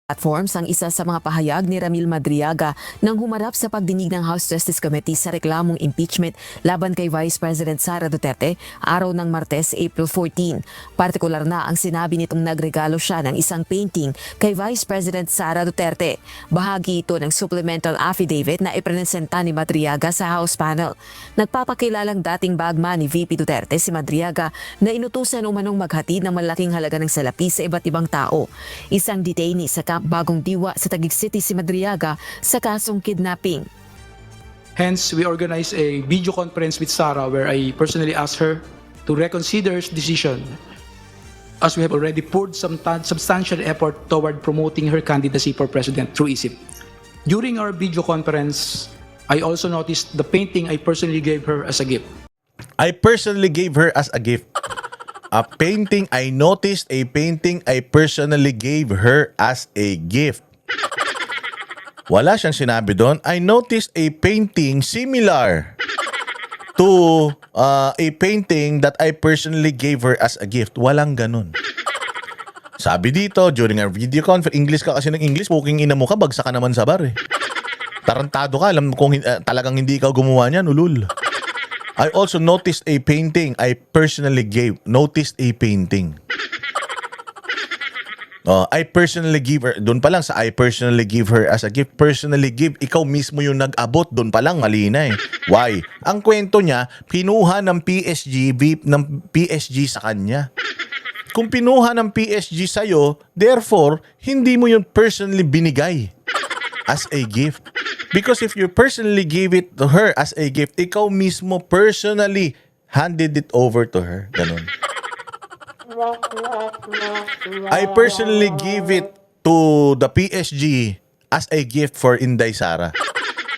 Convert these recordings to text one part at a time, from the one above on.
Platforms ang isa sa mga pahayag ni Ramil Madriaga nang humarap sa pagdinig ng House Justice Committee sa reklamong impeachment laban kay Vice President Sara Duterte araw ng Martes, April 14. Partikular na ang sinabi nitong nagregalo siya ng isang painting kay Vice President Sara Duterte. Bahagi ito ng supplemental affidavit na ipresenta ni Madriaga sa House panel. Nagpapakilalang dating bagman ni VP Duterte si Madriaga na inutusan umanong maghatid ng malaking halaga ng salapi sa iba't ibang tao. Isang detainee sa Bagong Diwa sa Taguig City si Madriaga sa kasong kidnapping. Hence, we organized a video conference with Sara where I personally asked her to reconsider her decision, as we have already poured some substantial effort toward promoting her candidacy for president through ISIP. During our video conference, I also noticed the painting I personally gave her as a gift. I personally gave her as a gift. A painting, I noticed a painting I personally gave her as a gift. Wala siyang sinabi doon. I noticed a painting similar to a painting that I personally gave her as a gift. Walang ganun. Sabi dito, during our video conference, English ka kasi ng English, puking ina mo ka, bagsak ka naman sa bar eh. Tarantado ka, alam kung talagang hindi ikaw gumawa niyan, ulul. I also noticed a painting I personally gave. Noticed a painting. I personally give her. Doon pa lang sa I personally give her as a gift. Personally give. Ikaw mismo yung nag-abot. Doon pa lang mali na eh. Why? Ang kwento niya, pinuha ng PSG sa kanya. Kung pinuha ng PSG sa'yo, therefore, hindi mo yun personally binigay as a gift. Because if you personally gave it to her as a gift, ikaw mismo personally handed it over to her. Ganun. I personally give it to the PSG as a gift for Inday Sara.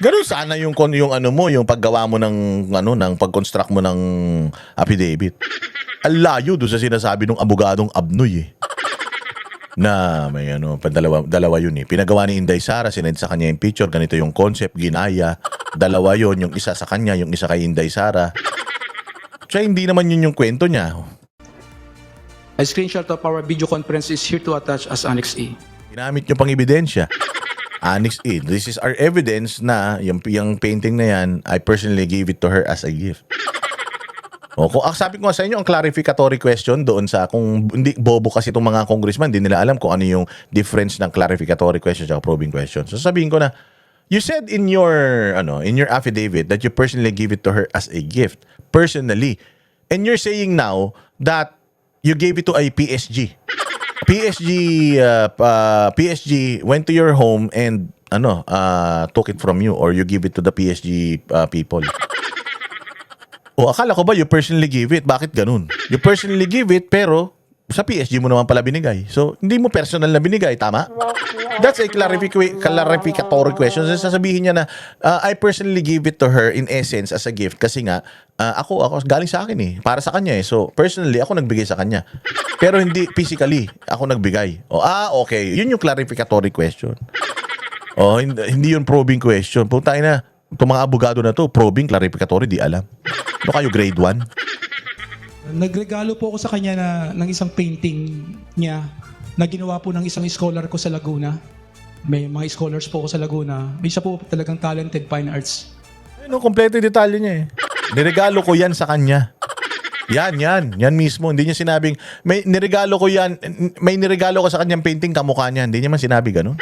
Ganun sana yung ano mo, yung paggawa mo ng ng pag-construct mo ng affidavit. Ang layo doon sa sinasabi ng abogadong Abnoy eh. Na may dalawa yun eh. Pinagawa ni Inday Sara, sinend sa kanya yung picture, ganito yung concept, ginaya. Dalawa yun, yung isa sa kanya, yung isa kay Inday Sara. So hindi naman yun yung kwento niya. A screenshot of our video conference is here to attach as Annex A. Ginamit nyo pang ebidensya. Annex A. This is our evidence na yung painting na yan, I personally gave it to her as a gift. O, kung sabi ko nga sa inyo, ang clarificatory question doon sa kung hindi bobo kasi itong mga congressman, hindi nila alam kung ano yung difference ng clarificatory question at probing question. So sabihin ko na, you said in your affidavit that you personally give it to her as a gift, personally. And you're saying now that you gave it to a PSG. PSG went to your home and took it from you or you give it to the PSG people. O akala ko ba you personally give it? Bakit ganun? You personally give it pero sa PSG mo naman pala binigay. So, hindi mo personal na binigay, tama? That's a clarificatory question. So, sasabihin niya na, I personally give it to her in essence as a gift kasi nga, ako galing sa akin eh. Para sa kanya eh. So, personally, ako nagbigay sa kanya. Pero hindi physically, ako nagbigay. Okay. Yun yung clarificatory question. Hindi yun probing question. Puntay na, itong mga abogado na to, probing, clarificatory, di alam. Ano kayo, grade 1? Nagregalo po ako sa kanya ng isang painting niya na ginawa po ng isang scholar ko sa Laguna. May mga scholars po ako sa Laguna. May siya po talagang talented fine arts. Kompleto yung detalye niya eh. Niregalo ko yan sa kanya. Yan mismo. Hindi niya sinabing, may niregalo ko sa kanyang painting, kamukha niya. Hindi niya man sinabi ganun.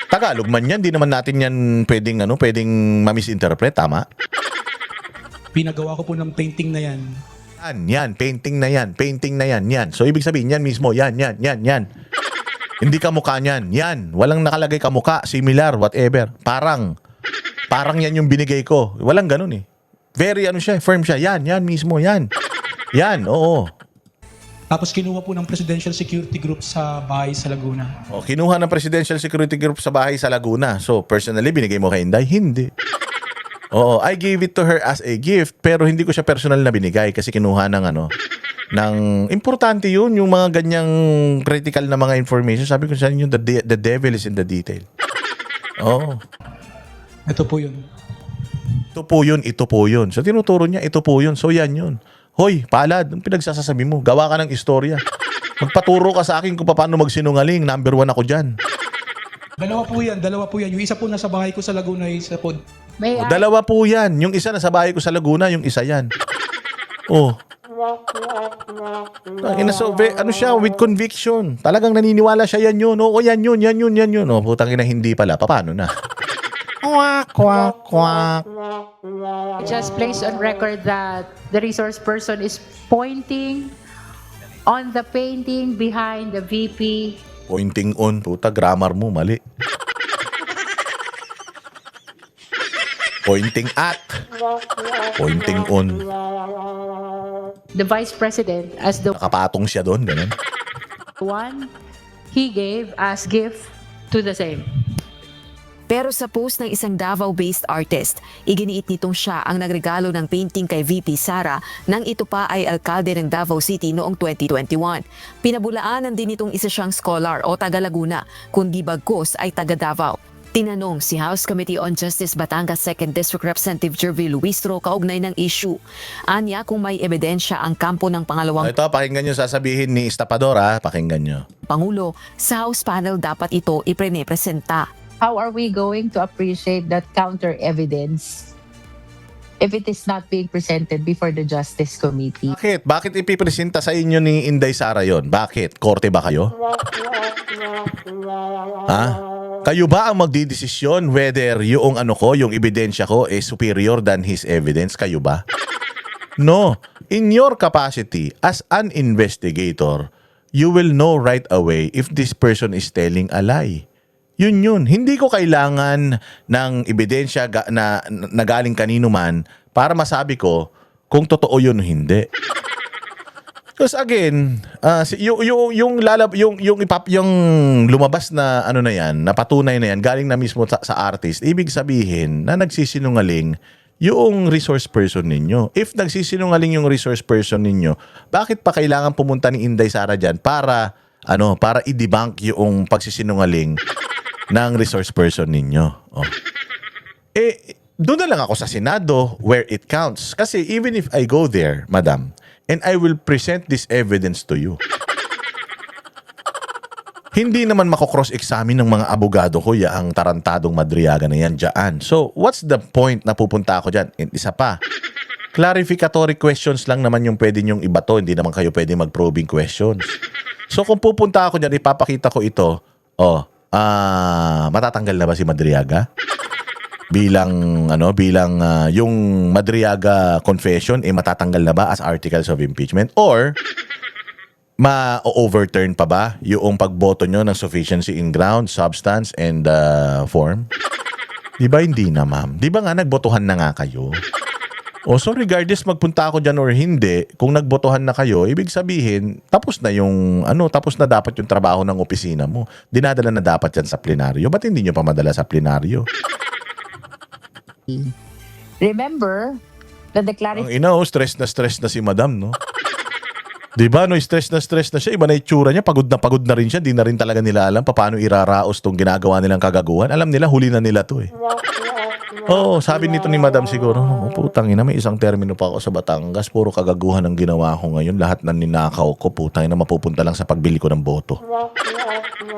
Tagalog man yan, hindi naman natin yan pwedeng ma-misinterpret, tama? Pinagawa ko po ng painting na yan. Yan, painting na yan. So, ibig sabihin, yan mismo, yan. Hindi kamukha niyan, yan. Walang nakalagay kamukha, similar, whatever. Parang yan yung binigay ko. Walang ganun eh. Very firm siya. Yan mismo, yan. Yan, oo. Tapos kinuha po ng Presidential Security Group sa bahay sa Laguna. Kinuha ng Presidential Security Group sa bahay sa Laguna. So, personally, binigay mo kay Inday? Hindi. I gave it to her as a gift, pero hindi ko siya personal na binigay kasi kinuha ng importante yun, yung mga ganyang critical na mga information. Sabi ko sa inyo, the devil is in the detail. Ito po yun. Ito po yun. So, tinuturo niya, ito po yun. So, yan yun. Hoy, palad, ang pinagsasasabi mo, gawa ka ng istorya. Magpaturo ka sa akin kung paano magsinungaling. Number 1 ako dyan. Dalawa po yan. Yung isa po nasa bahay ko sa Laguna, isa po. May I? Dalawa po yan. Yung isa nasa bahay ko sa Laguna, yung isa yan. Oh. Ano siya, with conviction. Talagang naniniwala siya yan yun. Oo, yan yun. Oh, putang ina, hindi pala. Paano na? Kwak, kwak, kwak. Just place on record that the resource person is pointing on the painting behind the VP. Pointing on. Puta, grammar mo, mali. Pointing at. Pointing on. The Vice President as the Nakapatong siya doon, ganun. one he gave as gift to the same. Pero sa post ng isang Davao-based artist, iginiit nitong siya ang nagregalo ng painting kay VP Sara nang ito pa ay alkalde ng Davao City noong 2021. Pinabulaanan din itong isa siyang scholar o taga-Laguna, kundi bagkus ay taga-Davao. Tinanong si House Committee on Justice Batangas 2nd District Representative Jervy Luistro kaugnay ng issue. Anya kung may ebidensya ang kampo ng pangalawang Ito, pakinggan nyo sasabihin ni Estapador, ha? Pakinggan nyo. Pangulo, sa House panel dapat ito iprepresenta. How are we going to appreciate that counter evidence if it is not being presented before the Justice Committee? Bakit? Bakit ipipresenta sa inyo ni Inday Sara yon? Bakit? Korte ba kayo? Ha? Kayo ba ang magdidesisyon whether yung yung ebidensya ko is superior than his evidence? Kayo ba? No. In your capacity as an investigator, you will know right away if this person is telling a lie. Yun. Hindi ko kailangan ng ebidensya na galing kanino man para masabi ko kung totoo yun o hindi. Because again, yung lumabas na na yan, na patunay na yan, galing na mismo sa artist, ibig sabihin na nagsisinungaling yung resource person ninyo. If nagsisinungaling yung resource person ninyo, bakit pa kailangan pumunta ni Inday Sara dyan para i-debunk yung pagsisinungaling ng resource person ninyo? Oh. Doon na lang ako sa Senado where it counts. Kasi even if I go there, madam, and I will present this evidence to you, hindi naman mako-cross-examine ng mga abogado ko ang tarantadong Madriaga na yan dyan. So, what's the point na pupunta ako dyan? And isa pa, clarificatory questions lang naman yung pwede nyong ibato. Hindi naman kayo pwede mag-probing questions. So, kung pupunta ako dyan, ipapakita ko ito, matatanggal na ba si Madriaga? Bilang yung Madriaga confession matatanggal na ba as articles of impeachment, or ma-overturn pa ba yung pagboto nyo ng sufficiency in ground, substance, and form? Di ba hindi na, ma'am? Di ba nga nagbotohan na nga kayo? So regardless magpunta ako dyan or hindi, kung nagbotohan na kayo, ibig sabihin tapos na tapos na dapat yung trabaho ng opisina mo. Dinadala na dapat yan sa plenaryo. Ba't hindi nyo pa madala sa plenaryo? Remember that the Ang stress na si madam, no? Diba, stress na siya. Iba na itsura niya. Pagod na rin siya. Di na rin talaga nila alam paano iraraos tong ginagawa nilang kagaguhan. Alam nila, huli na nila to eh. Sabi nito ni madam siguro, putang ina, may isang termino pa ako sa Batangas. Puro kagaguhan ang ginawa ko ngayon. Lahat na ninakaw ko, putang ina, mapupunta lang sa pagbili ko ng boto.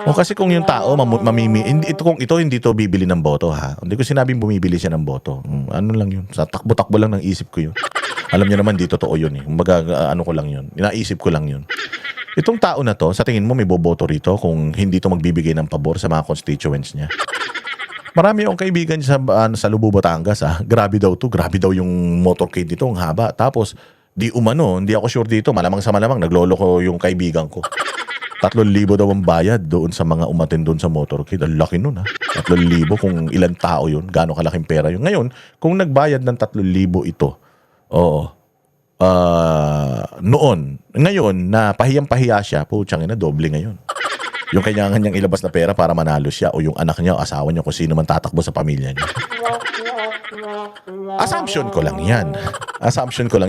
Kasi kung yung tao hindi to bibili ng boto, ha. Hindi ko sinabing bumibili siya ng boto. Ano lang yun. Sa takbo-takbo lang ng isip ko yun. Alam niyo naman di totoo yun eh. Kumbaga ko lang yun. Inaisip ko lang yun. Itong tao na to, sa tingin mo may boboto rito kung hindi to magbibigay ng pabor sa mga constituents niya? Marami akong kaibigan sa Lubo, Batangas, ha. Grabe daw yung motorcade dito, ang haba. Tapos hindi ako sure dito. Malamang sa malamang nagloloko yung kaibigan ko. 3,000 daw ang bayad doon sa mga umatin doon sa motorcade. Ang laki nun, ha. 3,000 kung ilang tao yun. Gaano kalaking pera yun. Ngayon, kung nagbayad ng 3,000 ito, noon, ngayon, na pahiyang-pahiya siya, putsang ina, doble ngayon. Yung kailangan niyang ilabas na pera para manalo siya o yung anak niya o asawa niya kung sino man tatakbo sa pamilya niya. Assumption ko lang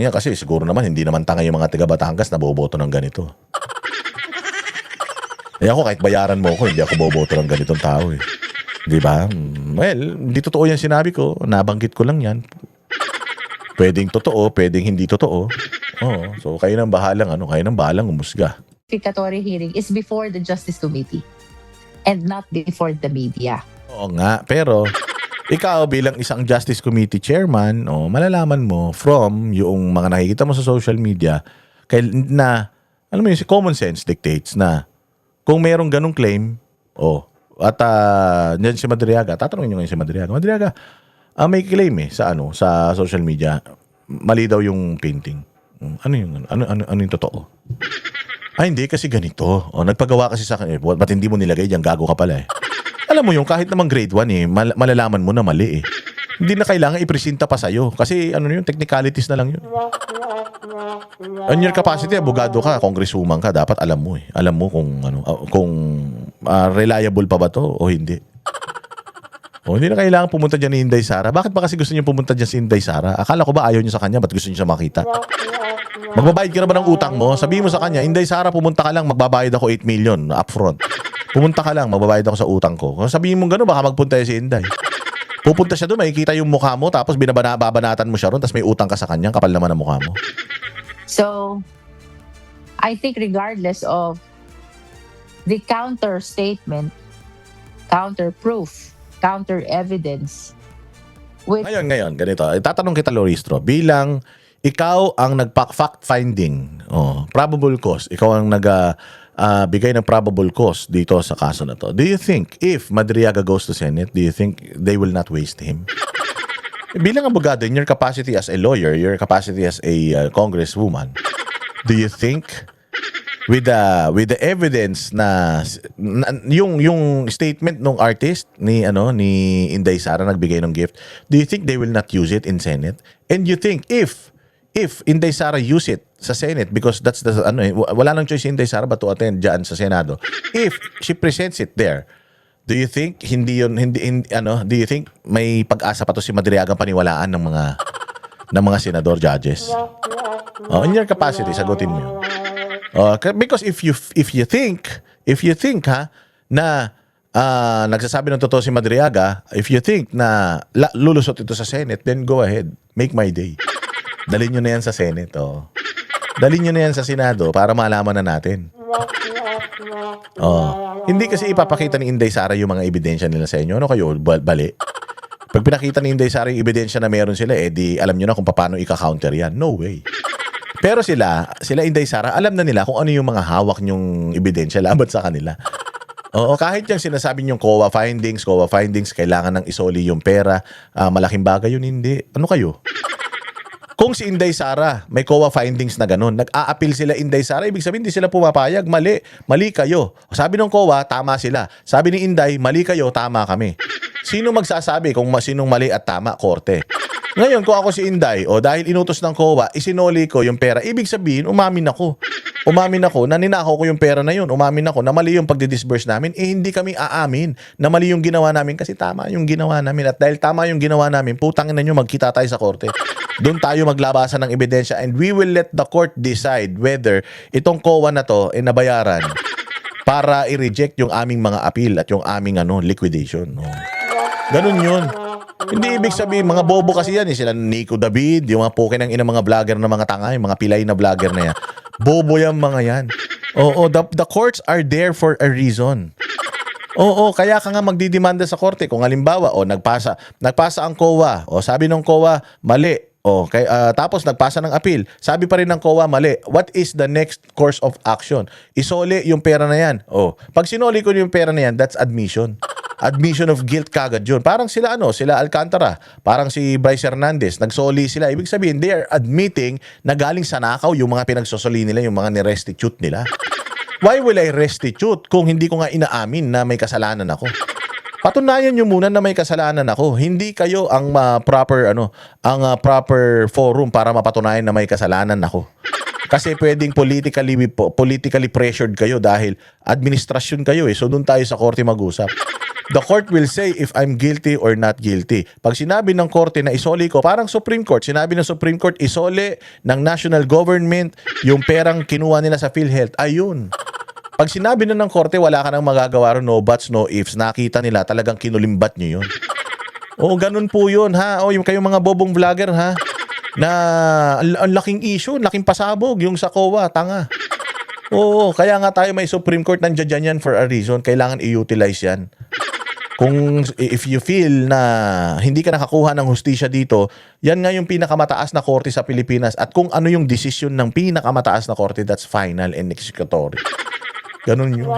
yan kasi siguro naman hindi naman tanga yung mga taga Batangas na boboto ng ganito. Ako kahit bayaran mo ako, hindi ako boboto ng ganitong tao eh. Di ba? Well, hindi totoo yan sinabi ko. Nabanggit ko lang yan. Pwedeng totoo, pwedeng hindi totoo. So kayo nang bahalang umusga. Verificatory hearing is before the Justice Committee. and not before the media. Oo nga, pero ikaw bilang isang Justice Committee chairman, malalaman mo from yung mga nakikita mo sa social media na, alam mo yun, si common sense dictates na kung merong ganong claim, at yan si Madriaga, tatanungin nyo ngayon si Madriaga, Madriaga, may claim sa social media, mali daw yung painting. Ano yung totoo? Hindi kasi ganito. Nagpagawa kasi sa akin. Ba't hindi mo nilagay diyan? Gago ka pala eh. Alam mo yung kahit naman grade 1 malalaman mo na mali eh. Hindi na kailangan ipresenta pa sa'yo. Kasi yung technicalities na lang yun. On your capacity, abogado ka, congresswoman ka, dapat alam mo eh. Alam mo kung reliable pa ba to o hindi. Hindi na kailangan pumunta dyan ni Inday Sara. Bakit ba kasi gusto niyo pumunta dyan si Inday Sara? Akala ko ba ayaw niyo sa kanya? Ba't gusto niyo siya makita? Magbabayad ka na ba ng utang mo? Sabihin mo sa kanya, Inday Sara, pumunta ka lang, magbabayad ako 8 million upfront. Pumunta ka lang, magbabayad ako sa utang ko. Kung sabihin mo gano'n, baka magpunta si Inday. Pupunta siya doon, makikita yung mukha mo, tapos babanatan mo siya ron, tapos may utang ka sa kanya, kapal naman ang mukha mo. So, I think regardless of the counter statement, counter proof, counter evidence, Ngayon, ganito. Tatanong kita, Loristro, bilang ikaw ang nag-fact-finding, probable cause, ikaw ang bigay ng probable cause dito sa kaso na to. Do you think if Madriaga goes to Senate, do you think they will not waste him? Bilang abogado, in your capacity as a lawyer, your capacity as a congresswoman, do you think with the evidence na yung statement ng artist ni Inday Sara nagbigay ng gift, do you think they will not use it in Senate? And you think if Inday Sara use it sa Senate, because that's wala nang choice si Inday Sara but to attend diyan sa Senado, if she presents it there, do you think do you think may pag-asa pa to si Madriaga paniwalaan ng mga senador, judges? In your capacity, sagutin mo yun. Because if you think na nagsasabi ng totoo si Madriaga, if you think na lulusot ito sa Senate, then go ahead, make my day. Dalhin nyo na yan sa Senate. Dalhin nyo na yan sa Senado para malaman na natin. Hindi kasi ipapakita ni Inday Sara yung mga ebidensya nila sa inyo. Ano kayo? Bali. Pag pinakita ni Inday Sara yung ebidensya na meron sila, di alam nyo na kung paano ika-counter yan. No way. Pero sila Inday Sara, alam na nila kung ano yung mga hawak nyong ebidensya laban sa kanila. Kahit yung sinasabi nyong COA findings, kailangan ng isoli yung pera, malaking bagay yun, hindi. Ano kayo? Kung si Inday Sara may COA findings na ganun, nag-a-appeal sila Inday Sara, ibig sabihin hindi sila pumapayag, mali kayo. Sabi ng COA, tama sila. Sabi ni Inday, mali kayo, tama kami. Sino magsasabi kung sinong mali at tama? Korte. Ngayon, kung ako si Inday, dahil inutos ng COA, isinoli ko yung pera, ibig sabihin, umamin ako na ninakaw ko yung pera na yun. Umamin ako na mali yung pagdi-disburse namin. Hindi kami aamin na mali yung ginawa namin kasi tama yung ginawa namin. At dahil tama yung ginawa namin, putangin na nyo, magkita tayo sa korte. Doon tayo maglabasan ng ebidensya and we will let the court decide whether itong COA na to ay nabayaran para i-reject yung aming mga appeal at yung aming liquidation. Ganun yun. Hindi ibig sabihin, mga bobo kasi yan. Sila Nico David, yung mga pukin ng mga vlogger na mga tanga, yung mga pilay na vlogger na yan. Bobo yung mga yan. The courts are there for a reason. Kaya ka nga magdidemanda sa korte. Kung halimbawa, nagpasa ang COA. Sabi ng COA, mali. Tapos nagpasa ng appeal. Sabi pa rin ng COA, mali. What is the next course of action? Isoli yung pera na yan. Pag sinoli ko yung pera na yan, that's admission. Admission of guilt kagad yun. Parang sila Alcantara, parang si Bryce Hernandez, nagsoli sila. Ibig sabihin, they are admitting na galing sa nakaw yung mga pinagsosoli nila, yung mga ni-restitute nila. Why will I restitute kung hindi ko nga inaamin na may kasalanan ako? Patunayan nyo muna na may kasalanan ako. Hindi kayo ang proper forum para mapatunayan na may kasalanan ako. Kasi pwedeng politically pressured kayo dahil administrasyon kayo So doon tayo sa korte mag-usap. The court will say if I'm guilty or not guilty. Pag sinabi ng korte na isoli ko, parang Supreme Court, sinabi ng Supreme Court, isoli ng national government yung perang kinuha nila sa PhilHealth. Ayun. Pag sinabi na ng korte, wala ka nang magagawa ron, no buts, no ifs. Nakita nila, talagang kinulimbat nyo yun. Ganun po yun, ha? Yung kayong mga bobong vlogger, ha? Na ang laking issue, laking pasabog, yung sa COA, tanga. Oo, kaya nga tayo may Supreme Court, nandiyan dyan yan for a reason. Kailangan i-utilize yan. Kung if you feel na hindi ka nakakuha ng hustisya dito, yan nga yung pinakamataas na korte sa Pilipinas. At kung ano yung desisyon ng pinakamataas na korte, that's final and executory. Ganun yun.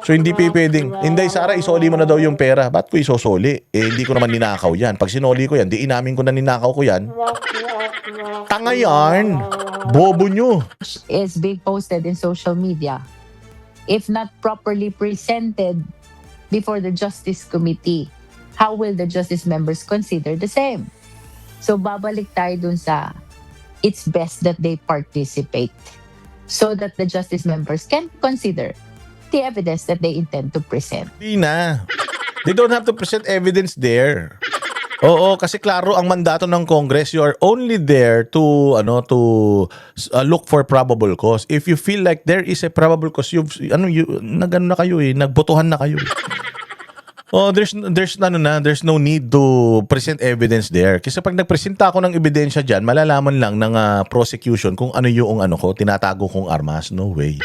So hindi pwedeng, Inday Sara, isoli mo na daw yung pera. Ba't ko isosoli? Hindi ko naman ninakaw yan. Pag sinoli ko yan, di inamin ko na ninakaw ko yan. Tanga yan. Bobo nyo. Is being posted in social media, if not properly presented before the Justice Committee, how will the Justice members consider the same? So babalik tayo dun sa it's best that they participate so that the Justice members can consider the evidence that they intend to present. Di na. They don't have to present evidence there. Oo, kasi klaro ang mandato ng Congress. You are only there to look for probable cause. If you feel like there is a probable cause, nagano na kayo nagbotohan na kayo. Oh, there's no need to present evidence there. Kasi pag nagpresenta ako ng ebidensya diyan, malalaman lang ng prosecution kung ano yung tinatago kong armas. No way.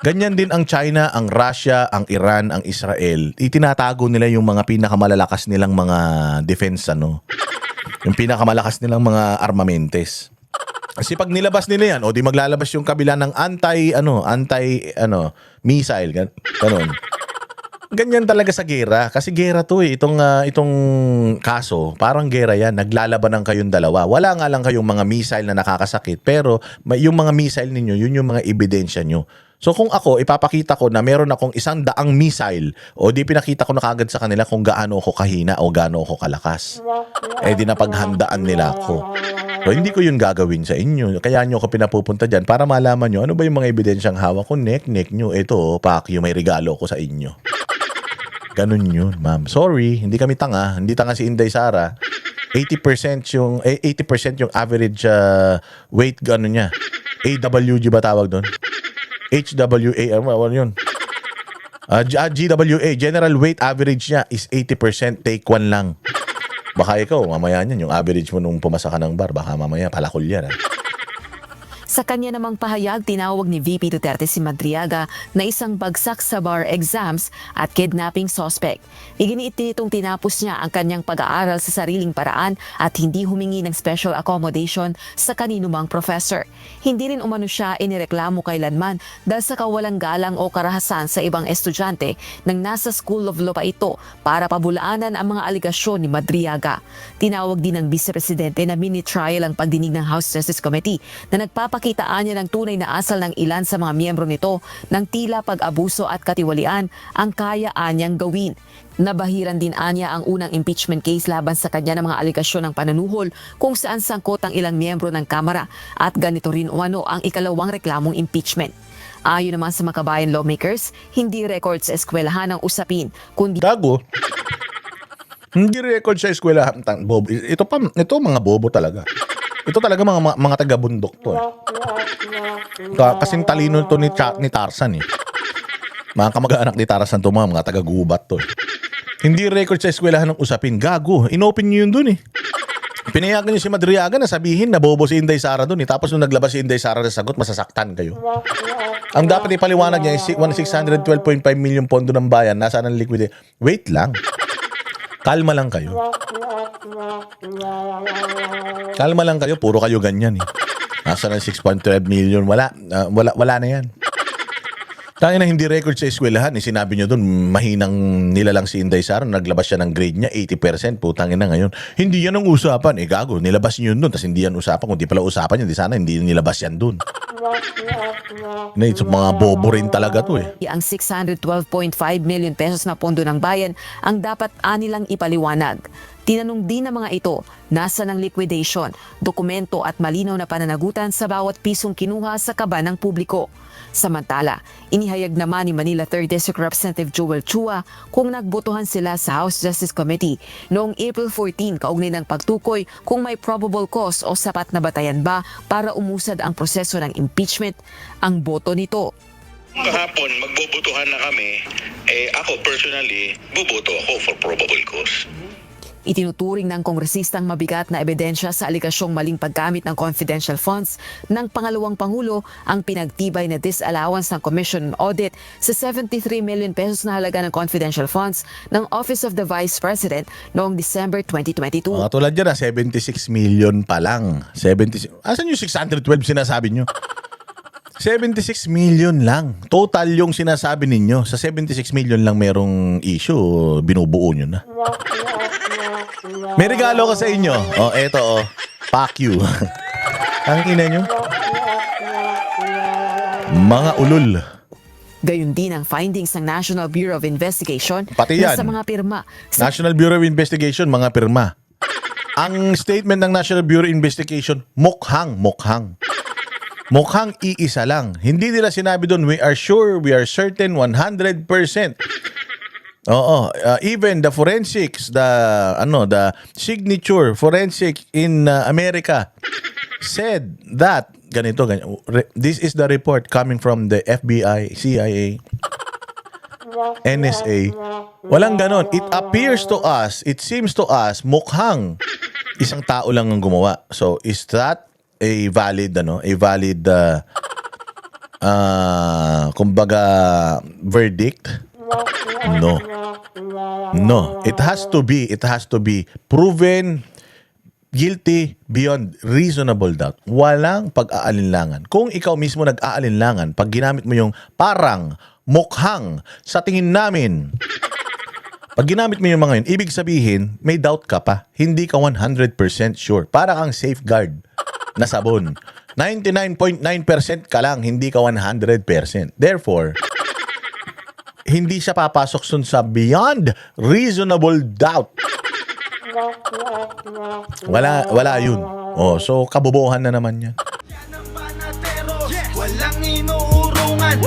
Ganyan din ang China, ang Russia, ang Iran, ang Israel. Itinatago nila yung mga pinakamalalakas nilang mga defense, yung pinakamalakas nilang mga armamentes. Kasi pag nilabas nila yan, di maglalabas yung kabila ng missile, ganun. Ganyan talaga sa gera. Kasi gera to itong kaso, parang gera yan. Naglalaban ng kayong dalawa. Wala nga lang kayong mga missile na nakakasakit, pero yung mga missile ninyo, yun yung mga ebidensya nyo. So kung ako, ipapakita ko na meron akong 100 missile, o di pinakita ko na kagad sa kanila kung gaano ako kahina o gaano ako kalakas. Di napaghandaan nila ako. So hindi ko yun gagawin sa inyo. Kaya nyo ako pinapupunta dyan para malaman nyo ano ba yung mga ebidensyang hawak ko. Neck nyo. Ito, Pacquiao, may regalo ko sa inyo. Ganun yun, ma'am. Sorry, hindi kami tanga. Hindi tanga si Inday Sara. 80% yung average weight niya. AWG ba tawag doon? HWA, ano yun? GWA, general weight average niya is 80%, take 1 lang. Baka ikaw, mamaya niyan, yung average mo nung pumasa ka ng bar, baka mamaya palakol yan. Sa kanya namang pahayag, tinawag ni VP Duterte si Madriaga na isang bagsak sa bar exams at kidnapping suspect. Iginiit nitong tinapos niya ang kanyang pag-aaral sa sariling paraan at hindi humingi ng special accommodation sa kaninumang professor. Hindi rin umano siya inireklamo kailanman dahil sa kawalang galang o karahasan sa ibang estudyante nang nasa School of Law pa ito para pabulaanan ang mga aligasyon ni Madriaga. Tinawag din ng Vice Presidente na mini-trial ang pagdinig ng House Justice Committee na nagpapakitaan niya ng tunay na asal ng ilan sa mga miyembro nito ng tila pag-abuso at katiwalian ang kayaan niyang gawin. Nabahiran din anya ang unang impeachment case laban sa kanya ng mga aligasyon ng panunuhol kung saan sangkot ang ilang miyembro ng Kamara at ganito rin umano ang ikalawang reklamong impeachment. Ayon naman sa makabayan lawmakers, hindi record sa eskwelahan ang usapin, kundi Gago. Hindi record sa eskwelahan. Bobo. Ito mga bobo talaga. Ito talaga mga taga-bundok to. Kasing talino to ni Tarzan . Mga kamag-anak ni Tarzan to, mga taga-gubat to . Hindi record sa eskwelahan ng usapin. Gago. Inopen nyo yun dun . Pinayagan niyo si Madriaga na sabihin na bobo si Inday Sara dun . Tapos nung naglabas si Inday Sara na sagot, masasaktan kayo. Ang dapat ipaliwanag niya is 612.5 million pondo ng bayan. Nasaan ang liquidity? Wait lang. Kalma lang kayo. Kalma lang kayo. Puro kayo ganyan . Nasaan ang 6.12 million? Wala na yan. Tangina na hindi record sa eskwelahan. Sinabi nyo dun, mahinang nilalang si Inday Sara. Naglabas siya ng grade niya, 80%. Putangin na ngayon. Hindi yan ang usapan. Gago, nilabas nyo yun dun. Tapos hindi yan usapan. Kung di pala usapan yan, di sana hindi nilabas yan dun. Mga bobo rin talaga to . ang 612.5 million pesos na pondo ng bayan ang dapat anilang ipaliwanag. Tinanong din ng mga ito, nasa ng liquidation, dokumento at malinaw na pananagutan sa bawat pisong kinuha sa kaba ng publiko. Samantala, inihayag naman ni Manila 3rd District Representative Joel Chua kung nagbotohan sila sa House Justice Committee noong April 14 kaugnay ng pagtukoy kung may probable cause o sapat na batayan ba para umusad ang proseso ng impeachment. Ang boto nito, kahapon, magbobotohan na kami. Ako personally, boboto ako for probable cause. Itinuturing ng kongresistang mabigat na ebidensya sa aligasyong maling paggamit ng confidential funds ng pangalawang Pangulo ang pinagtibay na disallowance ng Commission on Audit sa 73 million pesos na halaga ng confidential funds ng Office of the Vice President noong December 2022. Mga tulad dyan 76 million pa lang. 76. Asan yung 612 sinasabi nyo? 76 million lang. Total yung sinasabi ninyo. Sa 76 million lang merong issue, binubuo nyo na. May regalo ko sa inyo. Oh, eto oh. Fuck you. Ang ina nyo. Mga ulul. Gayun din ang findings ng National Bureau of Investigation Pati na yan. sa mga pirma sa National Bureau of Investigation, mga pirma. Ang statement ng National Bureau of Investigation, mukhang. Mukhang iisa lang. Hindi nila sinabi doon, we are sure, we are certain, 100%. Oo, even the forensics, the signature forensic in America said that ganito. This is the report coming from the FBI, CIA, NSA. Walang ganon. It appears to us, it seems to us, mukhang isang tao lang ang gumawa. So, is that a valid kumbaga verdict? No, it has to be proven guilty beyond reasonable doubt. Walang pag-aalinlangan. Kung ikaw mismo nag-aalinlangan pag ginamit mo yung parang, mukhang, sa tingin namin, pag ginamit mo yung mga yun, ibig sabihin, may doubt ka pa. Hindi ka 100% sure. Para kang safeguard na sabon. 99.9% ka lang, hindi ka 100%. Therefore, hindi siya papasok sun sa beyond reasonable doubt. Wala yun. Oh, so kabobohan na naman yan. Walang inuurungan.